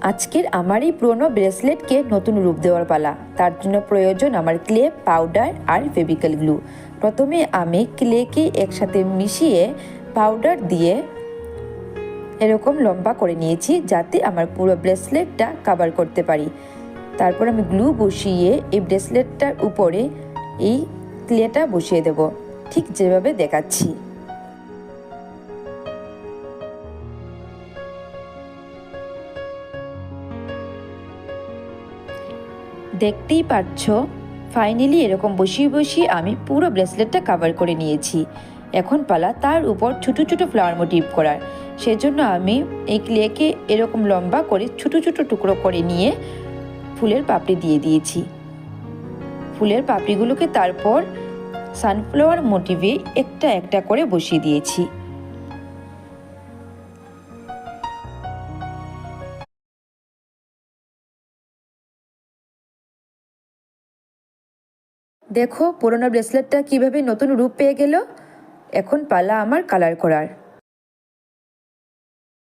আজকের আমার এই পুরনো ব্রেসলেটকে নতুন রূপ দেওয়ার পালা। তার জন্য প্রয়োজন আমার ক্লে, পাউডার আর ফেভিকল গ্লু। প্রথমে আমি ক্লেকে একসাথে মিশিয়ে পাউডার দিয়ে এরকম লম্বা করে নিয়েছি, যাতে আমার পুরো ব্রেসলেটটা কভার করতে পারি। তারপর আমি গ্লু বসিয়ে এই ব্রেসলেটটার উপরে এই ক্লেটা বসিয়ে দেব, ঠিক যেভাবে দেখাচ্ছি। দেখতেই পাচ্ছ, ফাইনালি এরকম বসিয়ে বসিয়ে আমি পুরো ব্রেসলেটটা কভার করে নিয়েছি। এখন পালা তার উপর ছোটো ছোটো ফ্লাওয়ার মোটিভ করার। সেজন্য আমি এই ক্লেকে এরকম লম্বা করে ছোটো ছোটো টুকরো করে নিয়ে ফুলের পাপড়ি দিয়ে দিয়েছি। ফুলের পাপড়িগুলোকে তারপর সানফ্লাওয়ার মোটিভে একটা একটা করে বসিয়ে দিয়েছি। দেখো পুরোনো ব্রেসলেটটা কিভাবে নতুন রূপ পেয়ে গেল। এখন পালা আমার কালার করার।